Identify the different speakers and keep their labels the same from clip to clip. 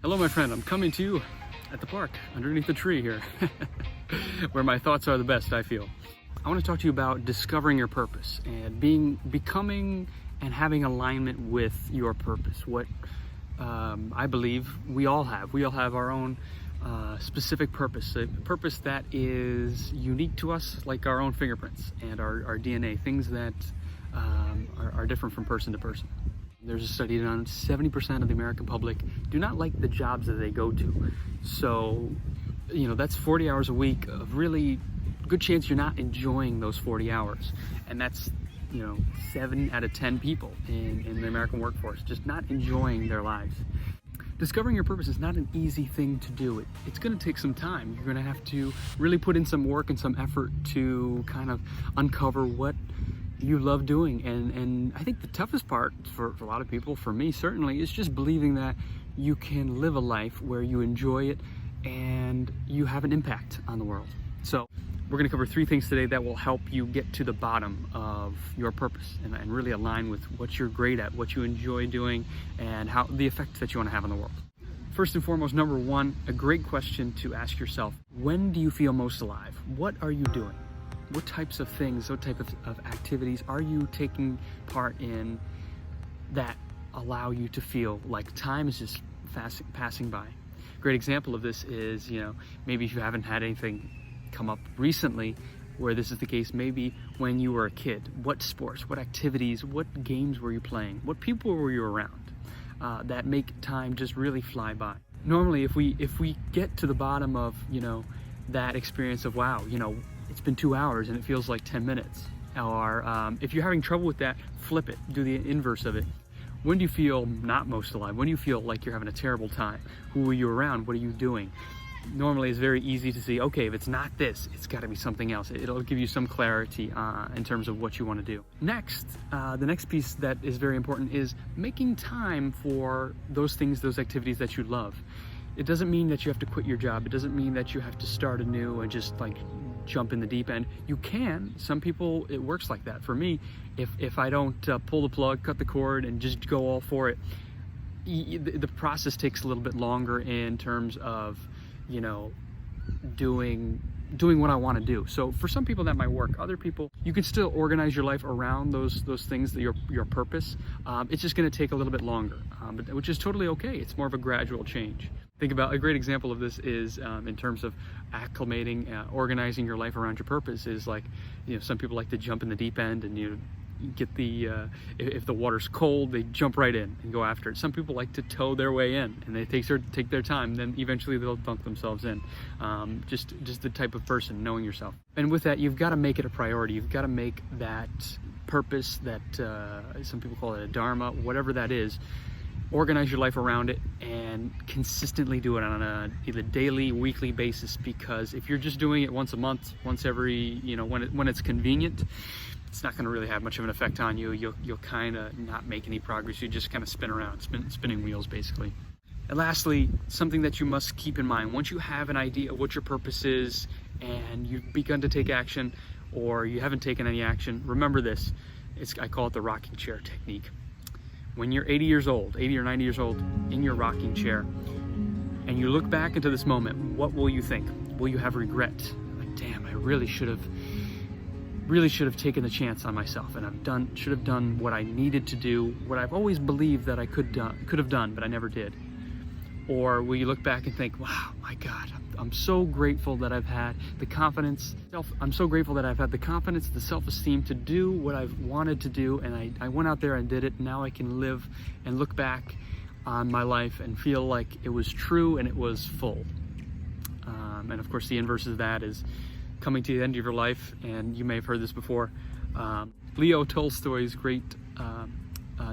Speaker 1: Hello, my friend. I'm coming to you at the park underneath the tree here, where my thoughts are the best, I feel. I want to talk to you about discovering your purpose and becoming and having alignment with your purpose. What I believe we all have. We all have our own specific purpose, a purpose that is unique to us, like our own fingerprints and our DNA, things that are different from person to person. There's a study done, 70% of the American public do not like the jobs that they go to. So, that's 40 hours a week of really good chance you're not enjoying those 40 hours. And that's, 7 out of 10 people in the American workforce just not enjoying their lives. Discovering your purpose is not an easy thing to do. It's going to take some time. You're going to have to really put in some work and some effort to kind of uncover what you love doing. And I think the toughest part for a lot of people, for me certainly, is just believing that you can live a life where you enjoy it and you have an impact on the world. So we're going to cover 3 things today that will help you get to the bottom of your purpose and really align with what you're great at, what you enjoy doing, and how the effect that you want to have on the world. First and foremost, number 1, a great question to ask yourself: when do you feel most alive? What are you doing? What types of things, what type of activities are you taking part in that allow you to feel like time is just passing by? Great example of this is, maybe if you haven't had anything come up recently where this is the case, maybe when you were a kid, what sports, what activities, what games were you playing? What people were you around that make time just really fly by? Normally, if we get to the bottom of, that experience of, wow, it's been 2 hours and it feels like 10 minutes. Or if you're having trouble with that, flip it, do the inverse of it. When do you feel not most alive? When do you feel like you're having a terrible time? Who are you around? What are you doing? Normally it's very easy to see, okay, if it's not this, it's got to be something else. It'll give you some clarity in terms of what you want to do. Next, the next piece that is very important is making time for those things, those activities that you love. It doesn't mean that you have to quit your job. It doesn't mean that you have to start anew and just jump in the deep end. You can. Some people, it works like that. For me, if I don't pull the plug, cut the cord, and just go all for it, the process takes a little bit longer in terms of, doing what I want to do. So for some people that might work. Other people, you can still organize your life around those things, that your purpose. It's just going to take a little bit longer, which is totally okay. It's more of a gradual change. Think about a great example of this is in terms of acclimating, organizing your life around your purpose is like, some people like to jump in the deep end and get if the water's cold, they jump right in and go after it. Some people like to tow their way in and they take their time, then eventually they'll dunk themselves in. Just the type of person, knowing yourself. And with that, you've got to make it a priority. You've got to make that purpose, that some people call it a dharma, whatever that is, organize your life around it and consistently do it on a either daily, weekly basis, because if you're just doing it once a month, once every, when it's convenient, it's not going to really have much of an effect on you. You'll kind of not make any progress. You just kind of spin around, spinning wheels basically. And lastly, something that you must keep in mind, once you have an idea of what your purpose is and you've begun to take action, or you haven't taken any action, remember this. I call it the rocking chair technique. When you're 80 or 90 years old, in your rocking chair, and you look back into this moment, what will you think? Will you have regret? Like, damn, I really should have taken the chance on myself, and should have done what I needed to do, what I've always believed that I could have done, but I never did. Or will you look back and think, wow, my God, I'm so grateful that I've had the confidence. I'm so grateful that I've had the confidence, the self-esteem to do what I've wanted to do, and I went out there and did it. Now I can live and look back on my life and feel like it was true and it was full. And of course, the inverse of that is coming to the end of your life, and you may have heard this before. Leo Tolstoy's great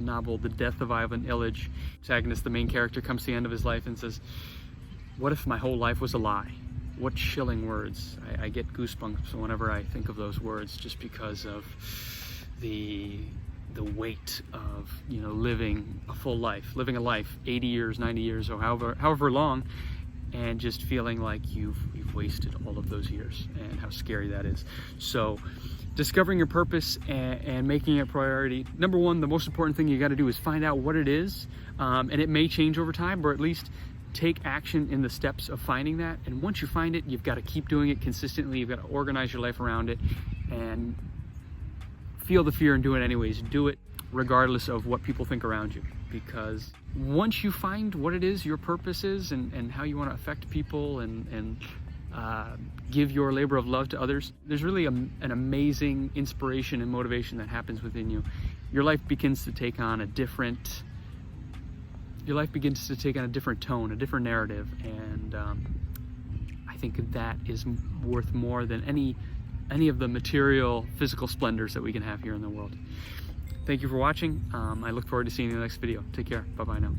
Speaker 1: novel, The Death of Ivan Ilyich. Protagonist, the main character, comes to the end of his life and says, what if my whole life was a lie? What chilling words. I get goosebumps whenever I think of those words, just because of the weight of living a full life, living a life 80 years, 90 years, or however long, and just feeling like you've wasted all of those years, and how scary that is. So discovering your purpose and making it a priority. Number 1, the most important thing you got to do is find out what it is, and it may change over time, or at least take action in the steps of finding that. And once you find it, you've got to keep doing it consistently. You've got to organize your life around it and feel the fear and do it anyways. Do it regardless of what people think around you, because once you find what it is your purpose is and how you want to affect people and give your labor of love to others, there's really an amazing inspiration and motivation that happens within you. Your life begins to take on a different tone, a different narrative, and I think that is worth more than any of the material, physical splendors that we can have here in the world. Thank you for watching. I look forward to seeing you in the next video. Take care. Bye-bye now.